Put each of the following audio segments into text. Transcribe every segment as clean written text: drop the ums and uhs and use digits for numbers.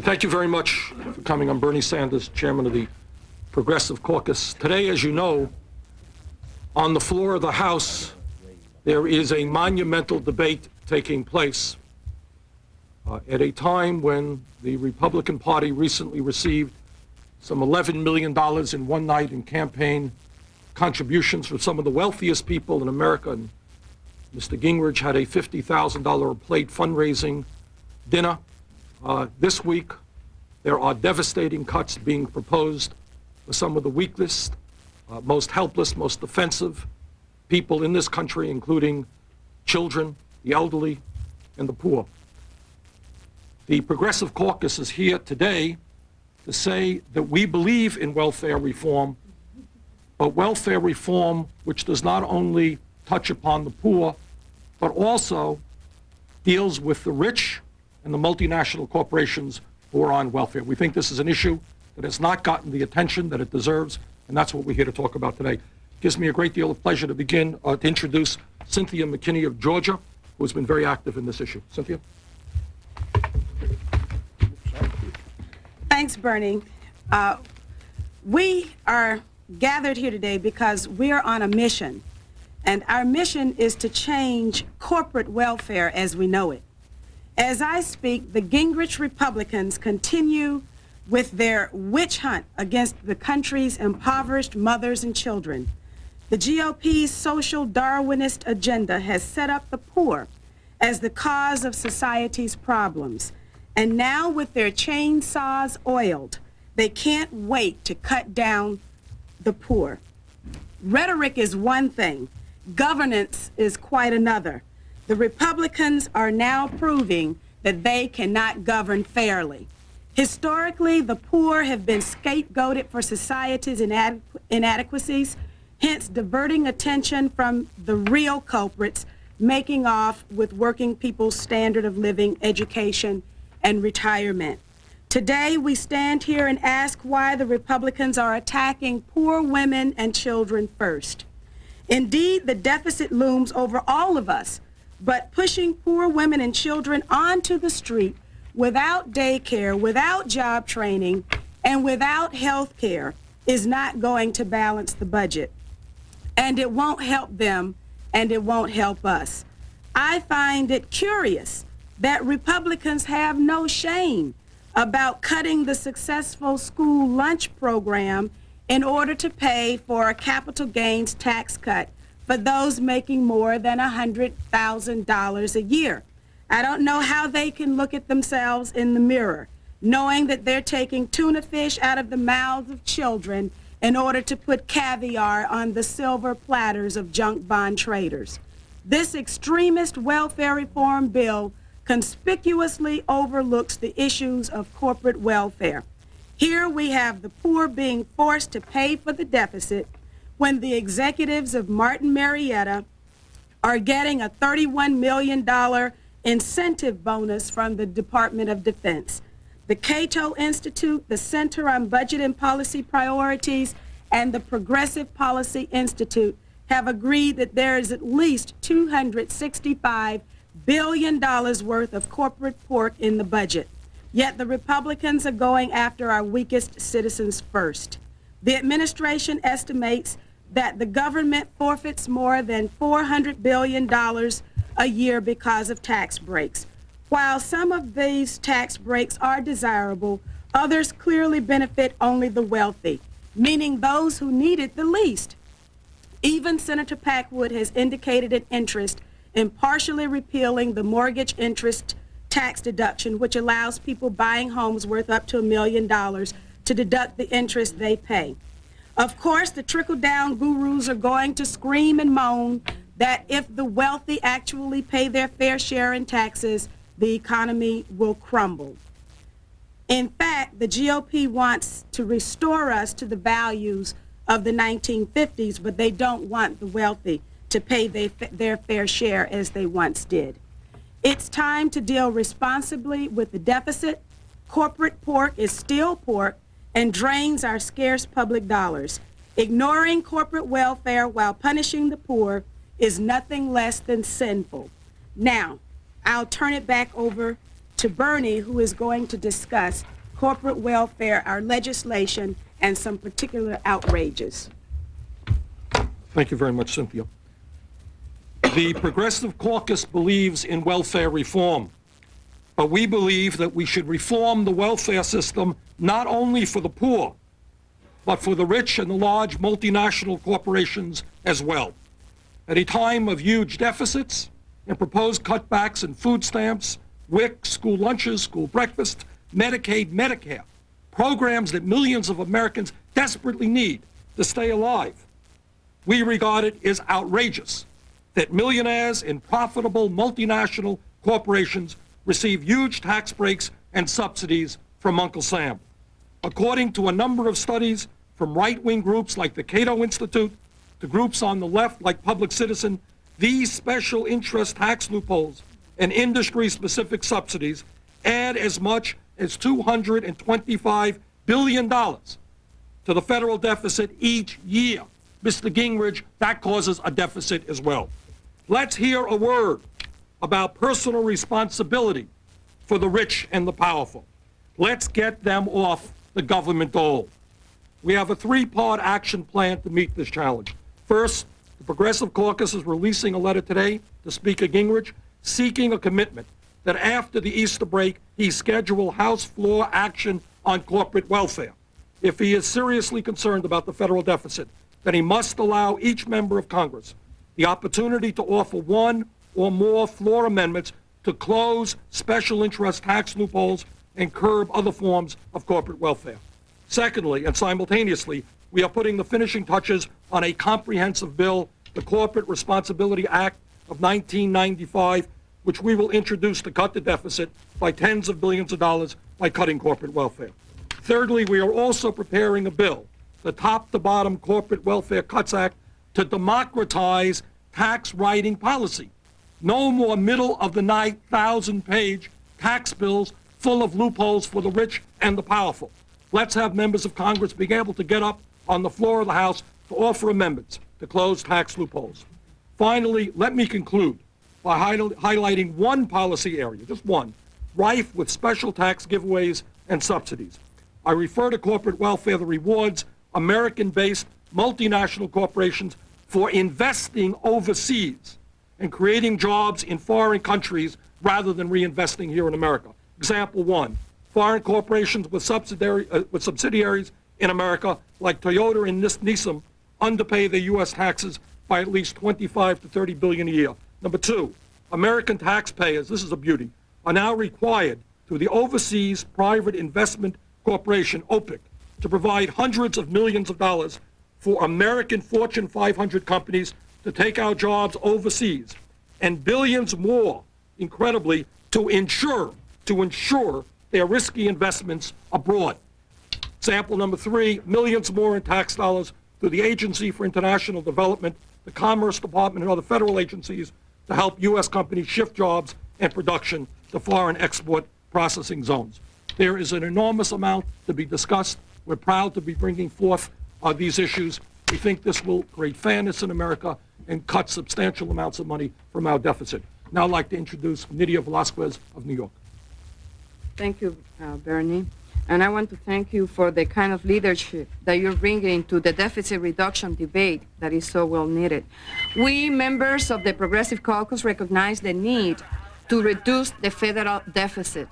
Thank you very much for coming. I'm Bernie Sanders, chairman of the Progressive Caucus. Today, as you know, on the floor of the House, there is a monumental debate taking place at a time when the Republican Party recently received some $11 million in one night in campaign contributions from some of the wealthiest people in America. And Mr. Gingrich had a $50,000 a plate fundraising dinner. This week, there are devastating cuts being proposed for some of the weakest, most helpless, most defensive people in this country, including children, the elderly, and the poor. The Progressive Caucus is here today to say that we believe in welfare reform, but welfare reform which does not only touch upon the poor, but also deals with the rich and the multinational corporations who are on welfare. We think this is an issue that has not gotten the attention that it deserves, and that's what we're here to talk about today. It gives me a great deal of pleasure to begin to introduce Cynthia McKinney of Georgia, who has been very active in this issue. Cynthia? Thanks, Bernie. We are gathered here today because we are on a mission, and our mission is to change corporate welfare as we know it. As I speak, the Gingrich Republicans continue with their witch hunt against the country's impoverished mothers and children. The GOP's social Darwinist agenda has set up the poor as the cause of society's problems. And now with their chainsaws oiled, they can't wait to cut down the poor. Rhetoric is one thing, governance is quite another. The Republicans are now proving that they cannot govern fairly. Historically, the poor have been scapegoated for society's inadequacies, hence diverting attention from the real culprits, making off with working people's standard of living, education, and retirement. Today, we stand here and ask why the Republicans are attacking poor women and children first. Indeed, the deficit looms over all of us, but pushing poor women and children onto the street without daycare, without job training, and without health care is not going to balance the budget. And it won't help them, and it won't help us. I find it curious that Republicans have no shame about cutting the successful school lunch program in order to pay for a capital gains tax cut for those making more than $100,000 a year. I don't know how they can look at themselves in the mirror, knowing that they're taking tuna fish out of the mouths of children in order to put caviar on the silver platters of junk bond traders. This extremist welfare reform bill conspicuously overlooks the issues of corporate welfare. Here we have the poor being forced to pay for the deficit when the executives of Martin Marietta are getting a $31 million incentive bonus from the Department of Defense. The Cato Institute, the Center on Budget and Policy Priorities, and the Progressive Policy Institute have agreed that there is at least $265 billion worth of corporate pork in the budget. Yet the Republicans are going after our weakest citizens first. The administration estimates that the government forfeits more than $400 billion a year because of tax breaks. While some of these tax breaks are desirable, others clearly benefit only the wealthy, meaning those who need it the least. Even Senator Packwood has indicated an interest in partially repealing the mortgage interest tax deduction, which allows people buying homes worth up to $1 million to deduct the interest they pay. Of course, the trickle-down gurus are going to scream and moan that if the wealthy actually pay their fair share in taxes, the economy will crumble. In fact, the GOP wants to restore us to the values of the 1950s, but they don't want the wealthy to pay their fair share as they once did. It's time to deal responsibly with the deficit. Corporate pork is still pork and drains our scarce public dollars. Ignoring corporate welfare while punishing the poor is nothing less than sinful. Now, I'll turn it back over to Bernie, who is going to discuss corporate welfare, our legislation, and some particular outrages. Thank you very much, Cynthia. The Progressive Caucus believes in welfare reform, but we believe that we should reform the welfare system not only for the poor, but for the rich and the large multinational corporations as well. At a time of huge deficits and proposed cutbacks in food stamps, WIC, school lunches, school breakfast, Medicaid, Medicare, programs that millions of Americans desperately need to stay alive, we regard it as outrageous that millionaires in profitable multinational corporations receive huge tax breaks and subsidies from Uncle Sam. According to a number of studies from right-wing groups like the Cato Institute to groups on the left like Public Citizen, these special interest tax loopholes and industry-specific subsidies add as much as $225 billion to the federal deficit each year. Mr. Gingrich, that causes a deficit as well. Let's hear a word about personal responsibility for the rich and the powerful. Let's get them off the government dole. We have a three-part action plan to meet this challenge. First, the Progressive Caucus is releasing a letter today to Speaker Gingrich seeking a commitment that after the Easter break, he schedule House floor action on corporate welfare. If he is seriously concerned about the federal deficit, then he must allow each member of Congress the opportunity to offer one or more floor amendments to close special interest tax loopholes and curb other forms of corporate welfare. Secondly, and simultaneously, we are putting the finishing touches on a comprehensive bill, the Corporate Responsibility Act of 1995, which we will introduce to cut the deficit by tens of billions of dollars by cutting corporate welfare. Thirdly, we are also preparing a bill, the Top-to-Bottom Corporate Welfare Cuts Act, to democratize tax writing policy. No more middle-of-the-night, 1,000-page tax bills full of loopholes for the rich and the powerful. Let's have members of Congress being able to get up on the floor of the House to offer amendments to close tax loopholes. Finally, let me conclude by highlighting one policy area, just one, rife with special tax giveaways and subsidies. I refer to corporate welfare that rewards American-based multinational corporations for investing overseas and creating jobs in foreign countries rather than reinvesting here in America. Example one, foreign corporations with subsidiaries in America, like Toyota and Nissan, underpay their U.S. taxes by at least $25 to $30 billion a year. Number two, American taxpayers, this is a beauty, are now required through the Overseas Private Investment Corporation, OPIC, to provide hundreds of millions of dollars for American Fortune 500 companies to take out jobs overseas, and billions more, incredibly, to insure their risky investments abroad. Example number three, millions more in tax dollars through the Agency for International Development, the Commerce Department, and other federal agencies to help U.S. companies shift jobs and production to foreign export processing zones. There is an enormous amount to be discussed. We're proud to be bringing forth these issues. We think this will create fairness in America and cut substantial amounts of money from our deficit. Now I'd like to introduce NYDIA VELAZQUEZ of New York. Thank you, Bernie. And I want to thank you for the kind of leadership that you're bringing to the deficit reduction debate that is so well needed. We, members of the Progressive Caucus, recognize the need to reduce the federal deficit.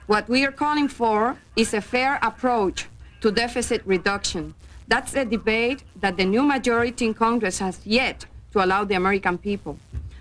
What we are calling for is a fair approach to deficit reduction. That's a debate that the new majority in Congress has yet to allow the American people.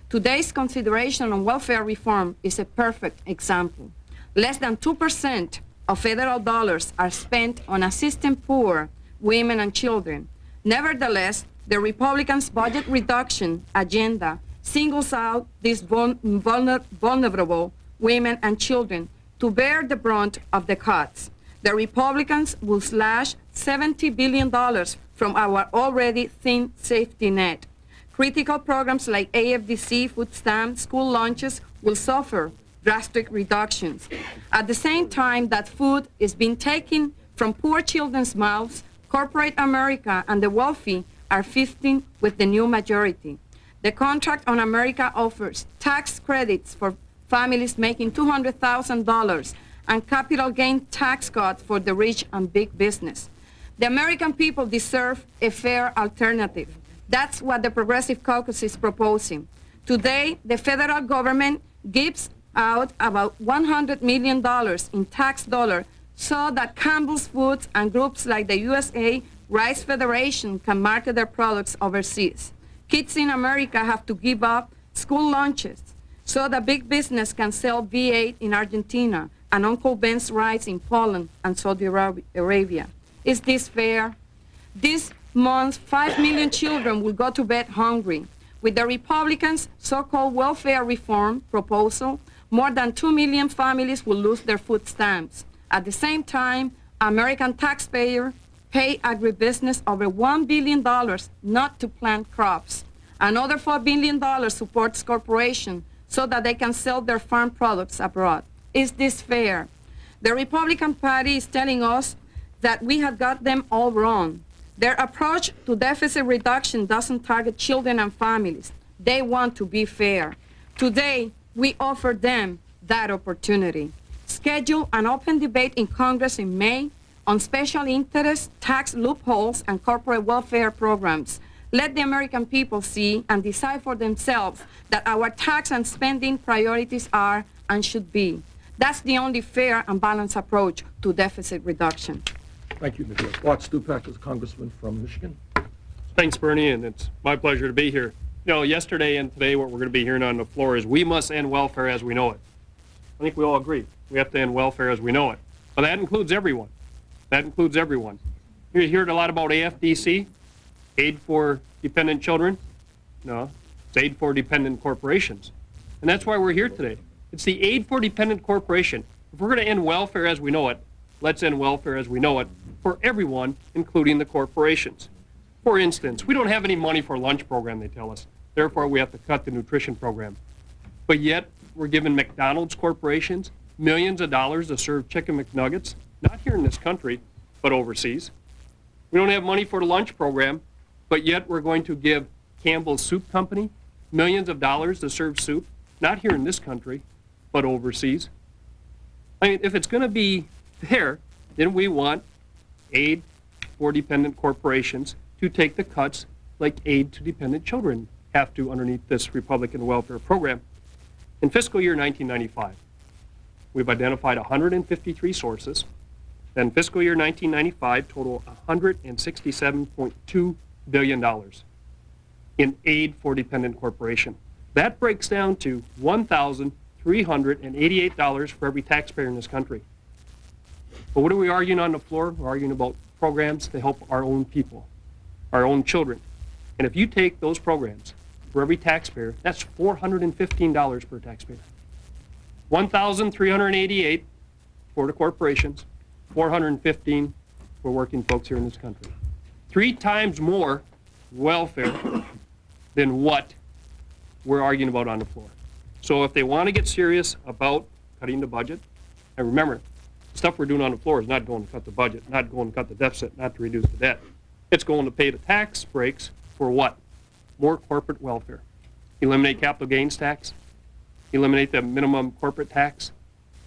Today's consideration on welfare reform is a perfect example. Less than 2% of federal dollars are spent on assisting poor women and children. Nevertheless, the Republicans' budget reduction agenda singles out these vulnerable women and children to bear the brunt of the cuts. The Republicans will slash $70 billion from our already thin safety net. Critical programs like AFDC, food stamps, school lunches will suffer drastic reductions. At the same time that food is being taken from poor children's mouths, corporate America and the wealthy are feasting with the new majority. The Contract on America offers tax credits for families making $200,000, and capital gain tax cuts for the rich and big business. The American people deserve a fair alternative. That's what the Progressive Caucus is proposing. Today, the federal government gives out about $100 million in tax dollars so that Campbell's Foods and groups like the USA Rice Federation can market their products overseas. Kids in America have to give up school lunches so that big business can sell V8 in Argentina and Uncle Ben's rice in Poland and Saudi Arabia. Is this fair? This month, 5 million children will go to bed hungry. With the Republicans' so-called welfare reform proposal, more than 2 million families will lose their food stamps. At the same time, American taxpayers pay agribusiness over $1 billion not to plant crops. Another $4 billion supports corporations so that they can sell their farm products abroad. Is this fair? The Republican Party is telling us that we have got them all wrong. Their approach to deficit reduction doesn't target children and families. They want to be fair. Today, we offer them that opportunity. Schedule an open debate in Congress in May on special interest, tax loopholes, and corporate welfare programs. Let the American people see and decide for themselves that our tax and spending priorities are and should be. That's the only fair and balanced approach to deficit reduction. Thank you, Ms. Rose. Bart Stupak is a congressman from Michigan. Thanks, Bernie, and it's my pleasure to be here. You know, yesterday and today what we're going to be hearing on the floor is we must end welfare as we know it. I think we all agree. We have to end welfare as we know it. But that includes everyone. That includes everyone. You heard a lot about AFDC, aid for dependent children. No, it's aid for dependent corporations. And that's why we're here today. It's the aid for dependent corporation. If we're going to end welfare as we know it, let's end welfare as we know it for everyone, including the corporations. For instance, we don't have any money for a lunch program, they tell us. Therefore, we have to cut the nutrition program. But yet, we're giving McDonald's corporations millions of dollars to serve chicken McNuggets, not here in this country, but overseas. We don't have money for the lunch program, but yet we're going to give Campbell's Soup Company millions of dollars to serve soup, not here in this country, but overseas. I mean, if it's going to be fair, then we want aid for dependent corporations to take the cuts like aid to dependent children have to underneath this Republican welfare program. In fiscal year 1995, we've identified 153 sources. Then fiscal year 1995 total $167.2 billion in aid for dependent corporation. That breaks down to $1,388 for every taxpayer in this country. But what are we arguing on the floor? We're arguing about programs to help our own people, our own children. And if you take those programs for every taxpayer, that's $415 per taxpayer. $1,388 for the corporations, $415 for working folks here in this country. 3 times more welfare than what we're arguing about on the floor. So if they want to get serious about cutting the budget, and remember, stuff we're doing on the floor is not going to cut the budget, not going to cut the deficit, not to reduce the debt. It's going to pay the tax breaks for what? More corporate welfare. Eliminate capital gains tax. Eliminate the minimum corporate tax.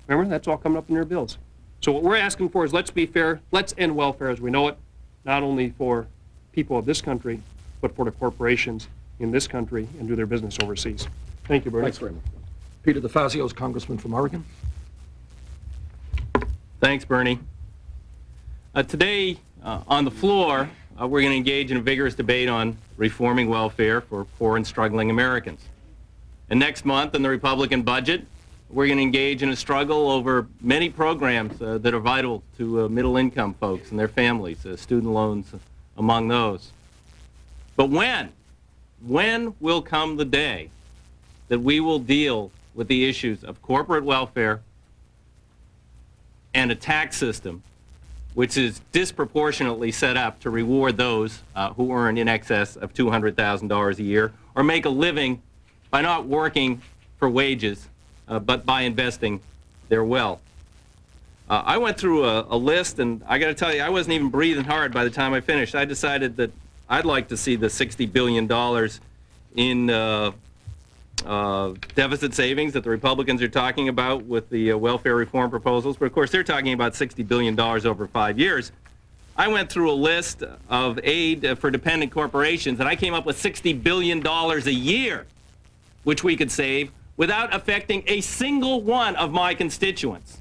Remember, that's all coming up in their bills. So what we're asking for is let's be fair. Let's end welfare as we know it, not only for people of this country, but for the corporations in this country and do their business overseas. Thank you, Bernie. Thanks very much. Peter DeFazio is congressman from Oregon. Thanks, Bernie. Today, on the floor, we're going to engage in a vigorous debate on reforming welfare for poor and struggling Americans. And next month, in the Republican budget, we're going to engage in a struggle over many programs that are vital to middle-income folks and their families, student loans among those. But when will come the day that we will deal with the issues of corporate welfare and a tax system which is disproportionately set up to reward those who earn in excess of $200,000 a year or make a living by not working for wages, but by investing their wealth. I went through a list, and I got to tell you, I wasn't even breathing hard by the time I finished. I decided that I'd like to see the $60 billion in deficit savings that the Republicans are talking about with the welfare reform proposals, but of course they're talking about $60 billion over 5 years. I went through a list of aid for dependent corporations, and I came up with $60 billion a year, which we could save without affecting a single one of my constituents.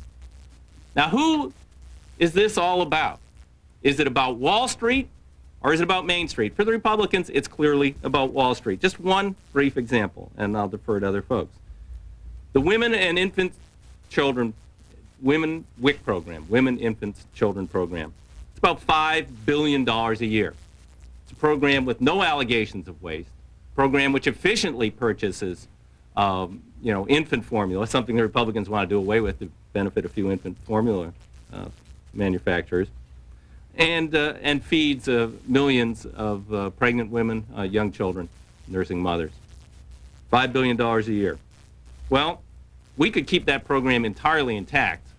Now, who is this all about? Is it about Wall Street, or is it about Main Street? For the Republicans, it's clearly about Wall Street. Just one brief example, and I'll defer to other folks. The Women and Infant Children, Women WIC program, Women, Infants, Children program. It's about $5 billion a year. It's a program with no allegations of waste, a program which efficiently purchases, infant formula, something the Republicans want to do away with to benefit a few infant formula manufacturers, and feeds millions of pregnant women, young children, nursing mothers. $5 billion a year. Well, we could keep that program entirely intact,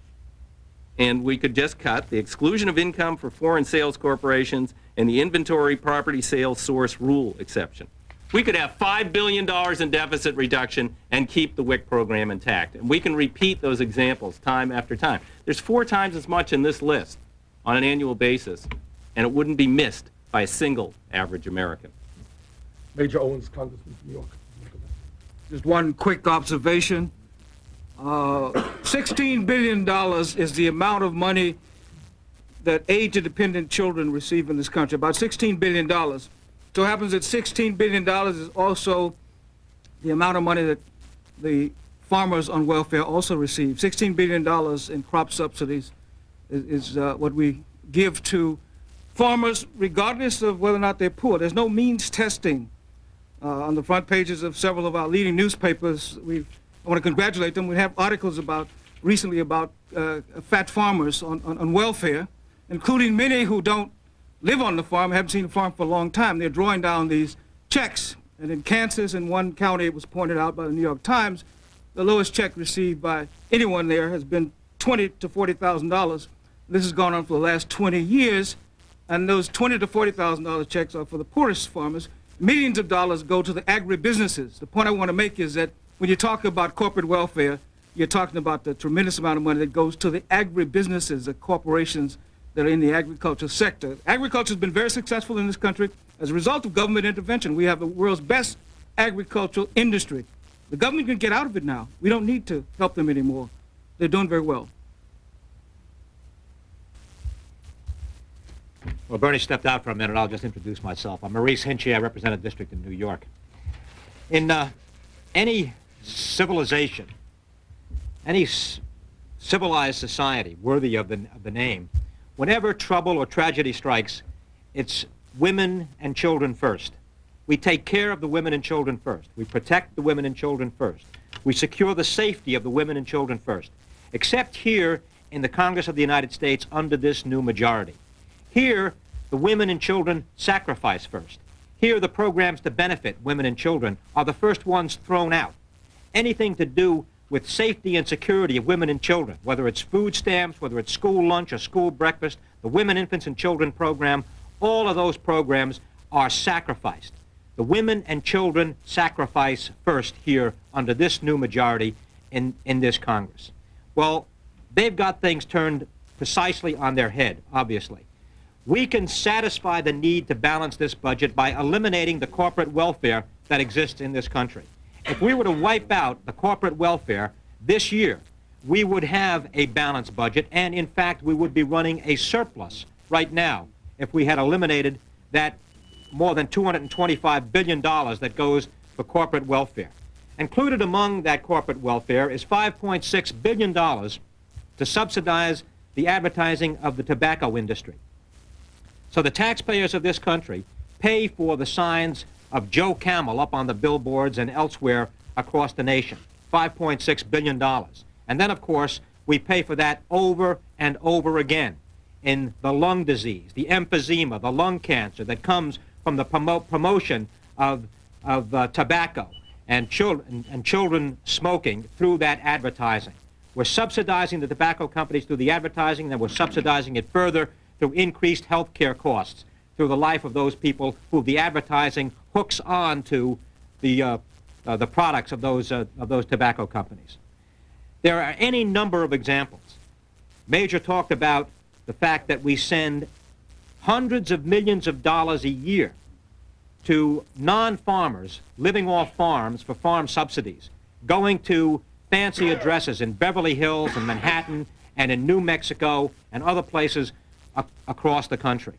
and we could just cut the exclusion of income for foreign sales corporations and the inventory property sales source rule exception. We could have $5 billion in deficit reduction and keep the WIC program intact. And we can repeat those examples time after time. There's 4 times as much in this list on an annual basis, and it wouldn't be missed by a single average American. Major Owens, Congressman from New York. Just one quick observation. $16 billion is the amount of money that aid to dependent children receive in this country, about $16 billion. So it happens that $16 billion is also the amount of money that the farmers on welfare also receive. $16 billion in crop subsidies is what we give to farmers regardless of whether or not they're poor. There's no means testing. On the front pages of several of our leading newspapers, I want to congratulate them. We have articles recently about fat farmers on welfare, including many who don't live on the farm, haven't seen the farm for a long time. They're drawing down these checks. And in Kansas, in one county, it was pointed out by the New York Times, the lowest check received by anyone there has been $20,000 to $40,000. This has gone on for the last 20 years, and those $20,000 to $40,000 checks are for the poorest farmers. Millions of dollars go to the agribusinesses. The point I want to make is that when you talk about corporate welfare, you're talking about the tremendous amount of money that goes to the agribusinesses, the corporations that are in the agriculture sector. Agriculture has been very successful in this country as a result of government intervention. We have the world's best agricultural industry. The government can get out of it now. We don't need to help them anymore. They're doing very well. Well, Bernie stepped out for a minute. I'll just introduce myself. I'm Maurice Hinchey. I represent a district in New York. In any civilization, any civilized society worthy of the name, whenever trouble or tragedy strikes, it's women and children first. We take care of the women and children first. We protect the women and children first. We secure the safety of the women and children first. Except here in the Congress of the United States under this new majority. Here, the women and children sacrifice first. Here, the programs to benefit women and children are the first ones thrown out. Anything to do with safety and security of women and children, whether it's food stamps, whether it's school lunch or school breakfast, the Women, Infants, and Children program, all of those programs are sacrificed. The women and children sacrifice first here under this new majority in this Congress. Well, they've got things turned precisely on their head, obviously. We can satisfy the need to balance this budget by eliminating the corporate welfare that exists in this country. If we were to wipe out the corporate welfare this year, we would have a balanced budget, and in fact, we would be running a surplus right now if we had eliminated that more than $225 billion that goes for corporate welfare. Included among that corporate welfare is $5.6 billion to subsidize the advertising of the tobacco industry. So the taxpayers of this country pay for the signs of Joe Camel up on the billboards and elsewhere across the nation, $5.6 billion. And then, of course, we pay for that over and over again in the lung disease, the emphysema, the lung cancer that comes from the promotion of tobacco and children smoking through that advertising. We're subsidizing the tobacco companies through the advertising, then we're subsidizing it further through increased health care costs, through the life of those people who the advertising hooks on to the the products of those tobacco companies. There are any number of examples. Major talked about the fact that we send hundreds of millions of dollars a year to non-farmers living off farms for farm subsidies, going to fancy addresses in Beverly Hills and Manhattan and in New Mexico and other places across the country.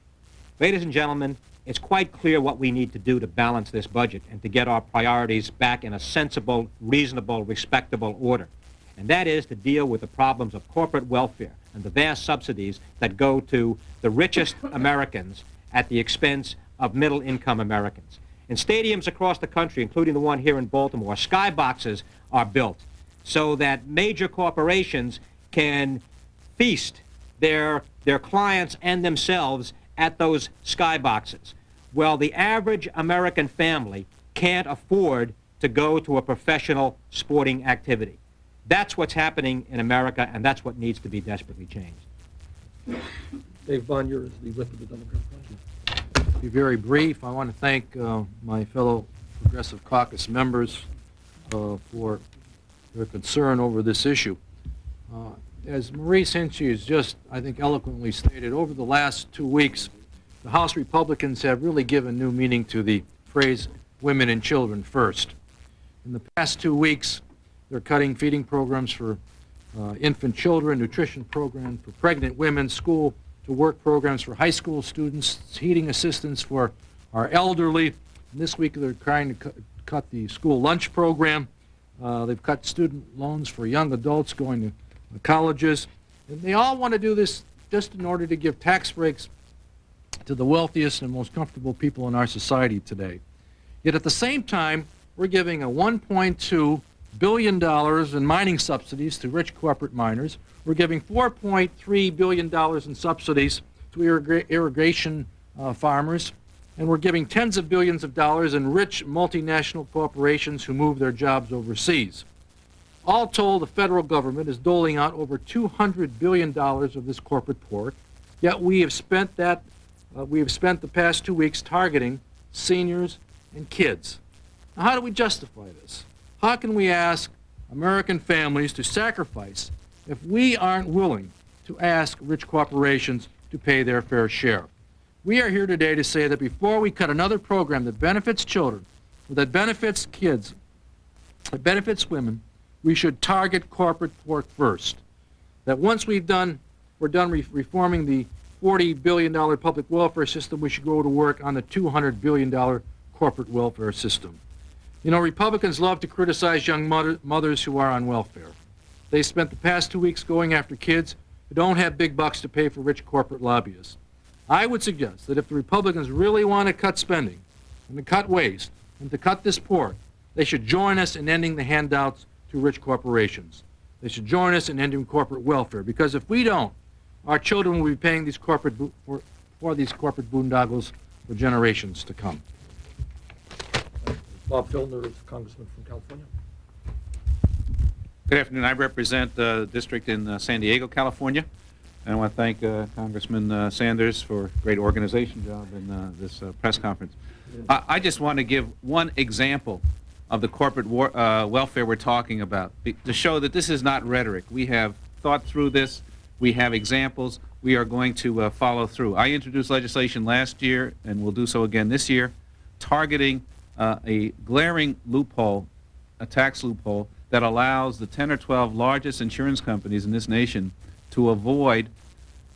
Ladies and gentlemen, it's quite clear what we need to do to balance this budget and to get our priorities back in a sensible, reasonable, respectable order. And that is to deal with the problems of corporate welfare and the vast subsidies that go to the richest Americans at the expense of middle-income Americans. In stadiums across the country, including the one here in Baltimore, skyboxes are built so that major corporations can feast their clients and themselves at those skyboxes. Well, the average American family can't afford to go to a professional sporting activity. That's what's happening in America, and that's what needs to be desperately changed. Dave Bonnier is the whip of the Democrat Party. Be very brief. I want to thank my fellow Progressive Caucus members for their concern over this issue. As Maurice Hinchey has just, I think, eloquently stated, over the last 2 weeks, the House Republicans have really given new meaning to the phrase, women and children first. In the past 2 weeks, they're cutting feeding programs for infant children, nutrition programs for pregnant women, school-to-work programs for high school students, heating assistance for our elderly. And this week, they're trying to cut the school lunch program. They've cut student loans for young adults going to colleges. And they all want to do this just in order to give tax breaks to the wealthiest and most comfortable people in our society today. Yet at the same time, we're giving a $1.2 billion in mining subsidies to rich corporate miners. We're giving $4.3 billion in subsidies to irrigation farmers. And we're giving tens of billions of dollars in rich multinational corporations who move their jobs overseas. All told, the federal government is doling out over $200 billion of this corporate pork, yet we have spent the past 2 weeks targeting seniors and kids. Now, how do we justify this? How can we ask American families to sacrifice if we aren't willing to ask rich corporations to pay their fair share? We are here today to say that before we cut another program that benefits children, that benefits kids, that benefits women, we should target corporate pork first. That once we're done reforming the $40 billion public welfare system, we should go to work on the $200 billion corporate welfare system. You know, Republicans love to criticize young mothers who are on welfare. They spent the past 2 weeks going after kids who don't have big bucks to pay for rich corporate lobbyists. I would suggest that if the Republicans really want to cut spending and to cut waste and to cut this pork, they should join us in ending the handouts to rich corporations. They should join us in ending corporate welfare, because if we don't, our children will be paying these corporate for these corporate boondoggles for generations to come. Bob Filner is Congressman from California. Good afternoon. I represent the district in San Diego, California. And I want to thank Congressman Sanders for a great organization job in this press conference. I just want to give one example of the corporate welfare we're talking about to show that this is not rhetoric. We have thought through this. We have examples. We are going to follow through. I introduced legislation last year, and will do so again this year, targeting a glaring loophole, a tax loophole, that allows the 10 or 12 largest insurance companies in this nation to avoid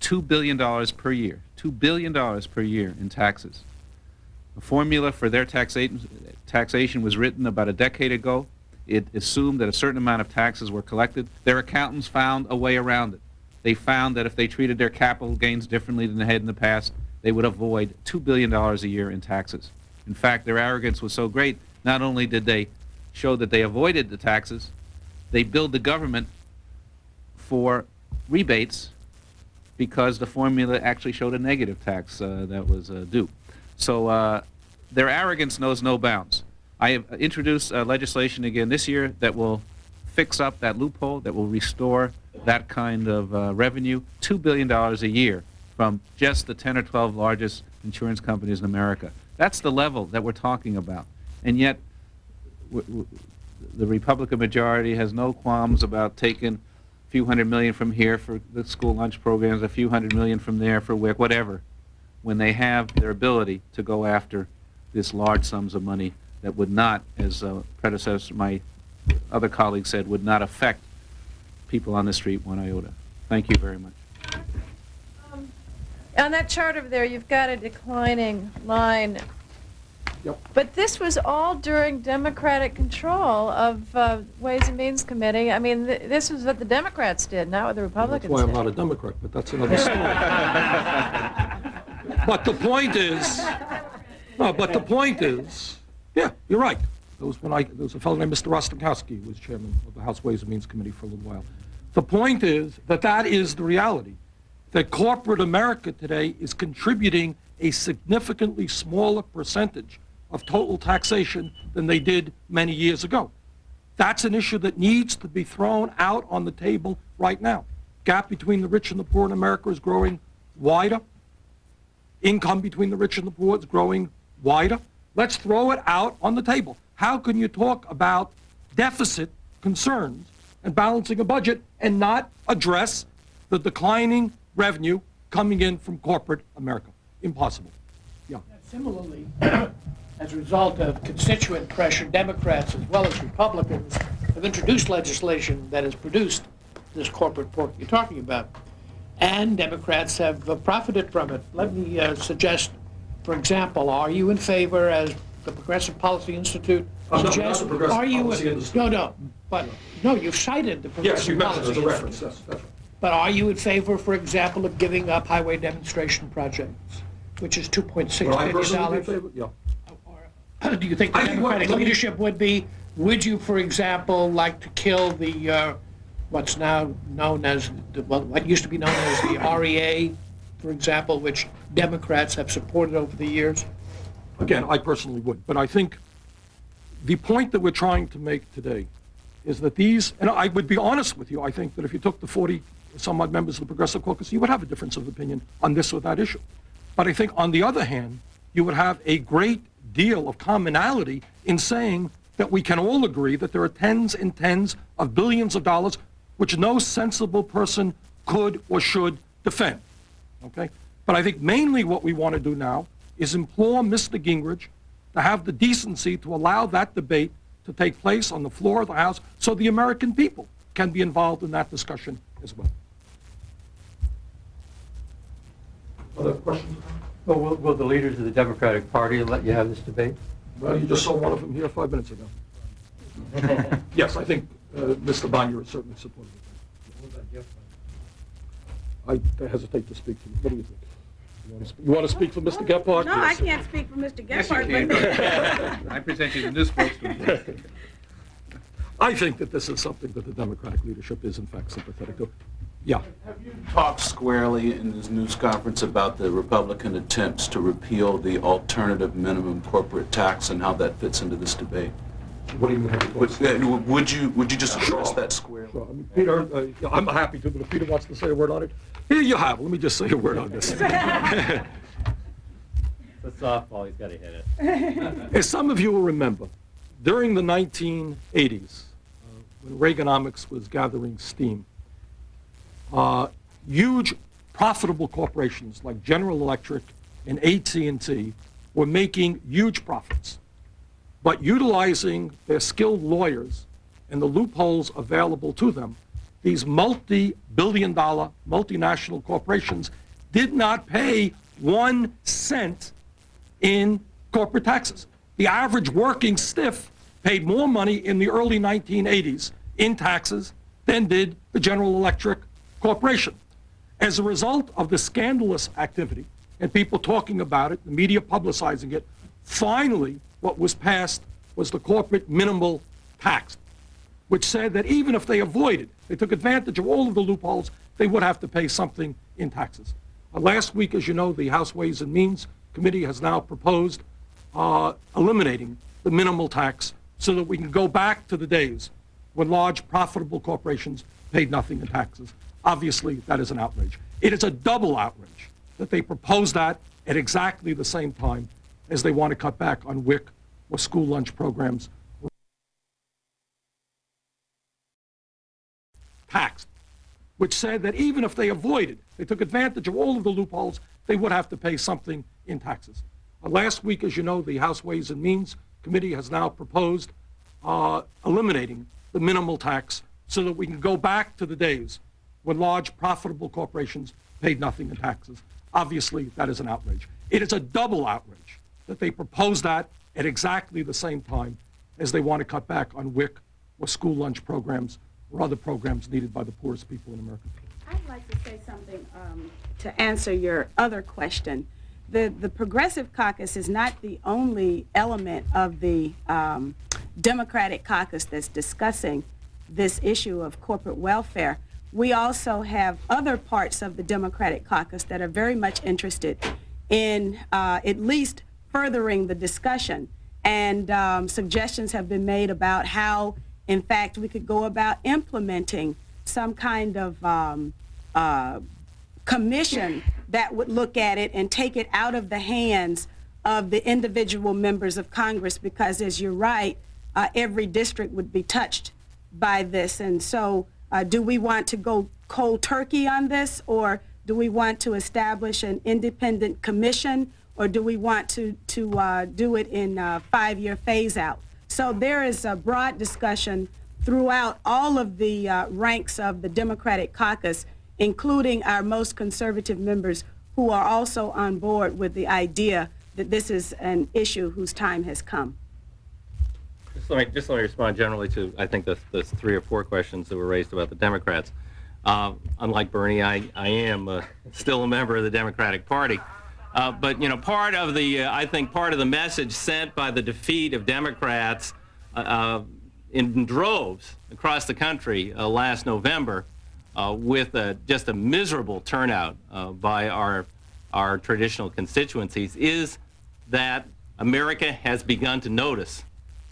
$2 billion per year, $2 billion per year in taxes. The formula for their taxation was written about a decade ago. It assumed that a certain amount of taxes were collected. Their accountants found a way around it. They found that if they treated their capital gains differently than they had in the past, they would avoid $2 billion a year in taxes. In fact, their arrogance was so great, not only did they show that they avoided the taxes, they billed the government for rebates because the formula actually showed a negative tax that was due. So their arrogance knows no bounds. I have introduced legislation again this year that will fix up that loophole, that will restore that kind of revenue, $2 billion a year from just the 10 or 12 largest insurance companies in America. That's the level that we're talking about. And yet, the Republican majority has no qualms about taking a few $100 million from here for the school lunch programs, a few $100 million from there for WIC, whatever, when they have their ability to go after this large sums of money that would not, as predecessor, my other colleague said, would not affect people on the street one iota. Thank you very much. On that chart over there, you've got a declining line. Yep. But this was all during Democratic control of Ways and Means Committee. I mean, this was what the Democrats did, not what the That's Republicans why I'm did. not a Democrat, but that's another story. But the point is, yeah, you're right. There was a fellow named Mr. Rostakowski who was chairman of the House Ways and Means Committee for a little while. The point is that is the reality, that corporate America today is contributing a significantly smaller percentage of total taxation than they did many years ago. That's an issue that needs to be thrown out on the table right now. Gap between the rich and the poor in America is growing wider. Income between the rich and the poor is growing wider. Let's throw it out on the table. How can you talk about deficit concerns and balancing a budget and not address the declining revenue coming in from corporate America? Impossible. Yeah. Similarly, as a result of constituent pressure, Democrats as well as Republicans have introduced legislation that has produced this corporate pork you're talking about. And Democrats have profited from it. Let me suggest, for example, are you in favor, as the Progressive Policy Institute suggests, are you, no, you've cited the Yes, you Progressive mentioned it Policy as a reference, Institute. yes, that's right. But are you in favor, for example, of giving up highway demonstration projects, which is $2.6 Would I personally be in billion? favor? Yeah. Do you think the I think Democratic let me- leadership would be, would you, for example, like to kill the, what's now known as, what used to be known as the REA, for example, which Democrats have supported over the years? Again, I personally would, but I think the point that we're trying to make today is that these, and I would be honest with you, I think that if you took the 40 some odd members of the Progressive Caucus, you would have a difference of opinion on this or that issue. But I think on the other hand, you would have a great deal of commonality in saying that we can all agree that there are tens and tens of billions of dollars which no sensible person could or should defend, okay? But I think mainly what we want to do now is implore Mr. Gingrich to have the decency to allow that debate to take place on the floor of the House so the American people can be involved in that discussion as well. Other questions? Well, will the leaders of the Democratic Party let you have this debate? Well, you just saw one of them here 5 minutes ago. Yes, I think Mr. Bonnier is certainly supportive of that. I hesitate to speak to you. What do you think? You want to speak for Mr. Gephardt? No, I can't speak for Mr. Gephardt, but I present you the new spokesman. I think that this is something that the Democratic leadership is in fact sympathetic to. Yeah. Have you talked squarely in this news conference about the Republican attempts to repeal the alternative minimum corporate tax and how that fits into this debate? What do you mean? Would you just address that squarely? Sure. I mean, Peter, yeah, I'm happy to, but if Peter wants to say a word on it, here you have it. Let me just say a word on this. It's a softball, he's got to hit it. As some of you will remember, during the 1980s, when Reaganomics was gathering steam, huge profitable corporations like General Electric and AT&T were making huge profits. But utilizing their skilled lawyers and the loopholes available to them, these multi-billion-dollar multinational corporations did not pay 1 cent in corporate taxes. The average working stiff paid more money in the early 1980s in taxes than did the General Electric Corporation. As a result of the scandalous activity and people talking about it, the media publicizing it, finally what was passed was the corporate minimal tax, which said that even if they took advantage of all of the loopholes, they would have to pay something in taxes. Last week, as you know, the House Ways and Means Committee has now proposed eliminating the minimal tax so that we can go back to the days when large profitable corporations paid nothing in taxes. Obviously, that is an outrage. It is a double outrage that they propose that at exactly the same time as they want to cut back on WIC or school lunch programs taxed, which said that even if they avoided, they took advantage of all of the loopholes, they would have to pay something in taxes. Last week, as you know, the House Ways and Means Committee has now proposed eliminating the minimal tax so that we can go back to the days when large profitable corporations paid nothing in taxes. Obviously, that is an outrage. It is a double outrage that they propose that at exactly the same time as they want to cut back on WIC or school lunch programs or other programs needed by the poorest people in America. I'd like to say something to answer your other question. The Progressive Caucus is not the only element of the Democratic Caucus that's discussing this issue of corporate welfare. We also have other parts of the Democratic Caucus that are very much interested in at least furthering the discussion. And suggestions have been made about how, in fact, we could go about implementing some kind of commission that would look at it and take it out of the hands of the individual members of Congress, because, as you're right, every district would be touched by this. And so do we want to go cold turkey on this, or do we want to establish an independent commission, or do we want to do it in a 5-year phase out? So there is a broad discussion throughout all of the ranks of the Democratic Caucus, including our most conservative members, who are also on board with the idea that this is an issue whose time has come. Just let me respond generally to, I think, the 3 or 4 questions that were raised about the Democrats. Unlike Bernie, I am still a member of the Democratic Party. But, you know, part of the message sent by the defeat of Democrats in droves across the country last November, with just a miserable turnout by our traditional constituencies, is that America has begun to notice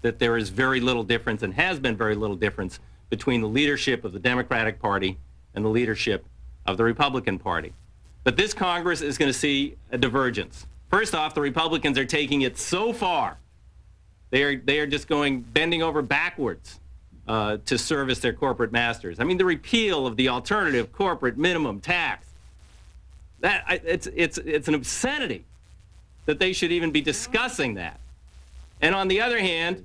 that there is very little difference, and has been very little difference, between the leadership of the Democratic Party and the leadership of the Republican Party. But this Congress is going to see a divergence. First off, the Republicans are taking it so far. They are just bending over backwards to service their corporate masters. I mean, the repeal of the alternative corporate minimum tax, it's an obscenity that they should even be discussing that. And on the other hand,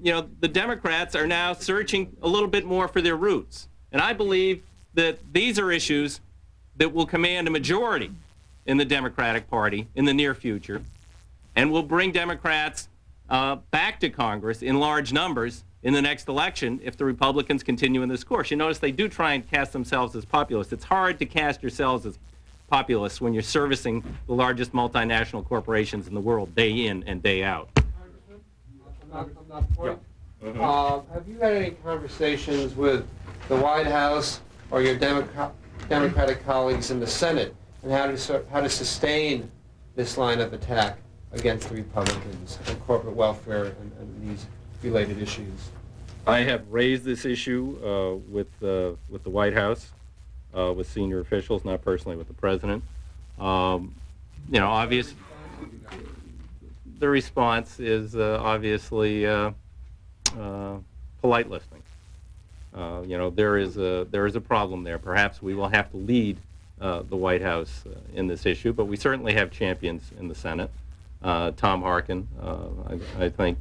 you know, the Democrats are now searching a little bit more for their roots. And I believe that these are issues that will command a majority in the Democratic Party in the near future, and will bring Democrats back to Congress in large numbers in the next election if the Republicans continue in this course. You notice they do try and cast themselves as populists. It's hard to cast yourselves as populists when you're servicing the largest multinational corporations in the world day in and day out. On that point, have you had any conversations with the White House or your Democratic colleagues in the Senate and how to sustain this line of attack against the Republicans and corporate welfare and these related issues? I have raised this issue with the White House, with senior officials, not personally with the president. You know, the response is obviously polite listening. You know, there is a problem there. Perhaps we will have to lead the White House in this issue, but we certainly have champions in the Senate. Tom Harkin, I think,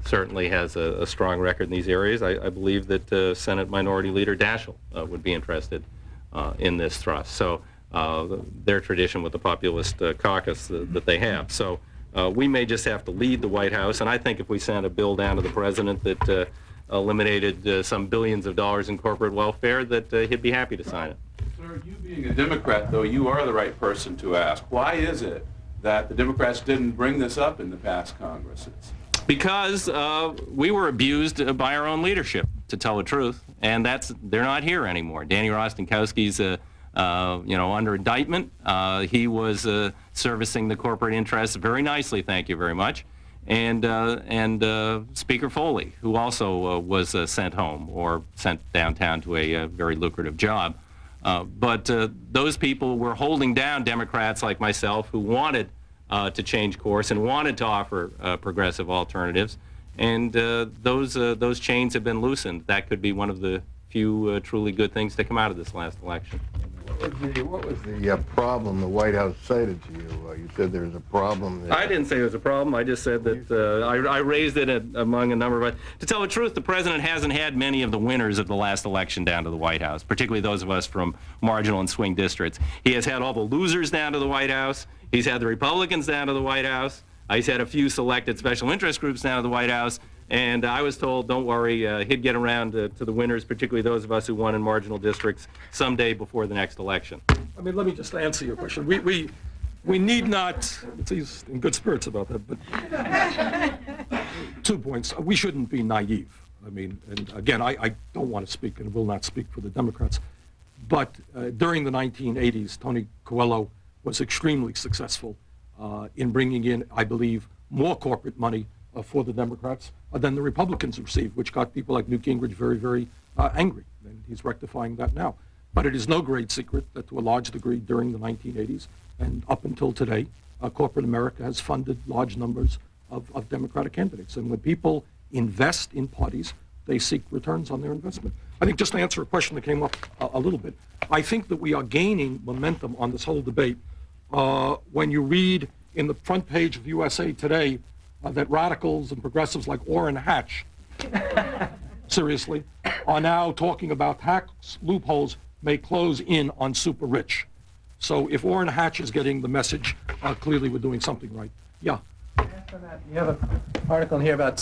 certainly has a strong record in these areas. I believe that Senate Minority Leader Daschle would be interested in this thrust. So their tradition with the populist caucus that they have. So we may just have to lead the White House, and I think if we sent a bill down to the president that eliminated some billions of dollars in corporate welfare, that he'd be happy to sign it. Sir, you being a Democrat, though, you are the right person to ask. Why is it that the Democrats didn't bring this up in the past Congresses? Because we were abused by our own leadership, to tell the truth, and they're not here anymore. Danny Rostenkowski's under indictment. He was servicing the corporate interests very nicely, thank you very much. And Speaker Foley, who also was sent home or sent downtown to a very lucrative job. But those people were holding down Democrats like myself who wanted to change course and wanted to offer progressive alternatives. And those chains have been loosened. That could be one of the few truly good things to come out of this last election. What was the problem the White House cited to you? You said there was a problem there. I didn't say it was a problem. I just said that I raised it among a number of... To tell the truth, the president hasn't had many of the winners of the last election down to the White House, particularly those of us from marginal and swing districts. He has had all the losers down to the White House. He's had the Republicans down to the White House. He's had a few selected special interest groups down to the White House. And I was told, don't worry, he'd get around to the winners, particularly those of us who won in marginal districts, someday before the next election. I mean, let me just answer your question. We need not, he's in good spirits about that, but 2 points. We shouldn't be naive. I mean, and again, I don't want to speak and will not speak for the Democrats, but during the 1980s, Tony Coelho was extremely successful in bringing in, I believe, more corporate money for the Democrats than the Republicans received, which got people like Newt Gingrich very, very angry. And he's rectifying that now. But it is no great secret that to a large degree during the 1980s and up until today, corporate America has funded large numbers of Democratic candidates. And when people invest in parties, they seek returns on their investment. I think just to answer a question that came up a little bit, I think that we are gaining momentum on this whole debate when you read in the front page of USA Today that radicals and progressives like Orrin Hatch, seriously, are now talking about tax loopholes may close in on super rich. So if Orrin Hatch is getting the message, clearly we're doing something right. Yeah. You have an article in here about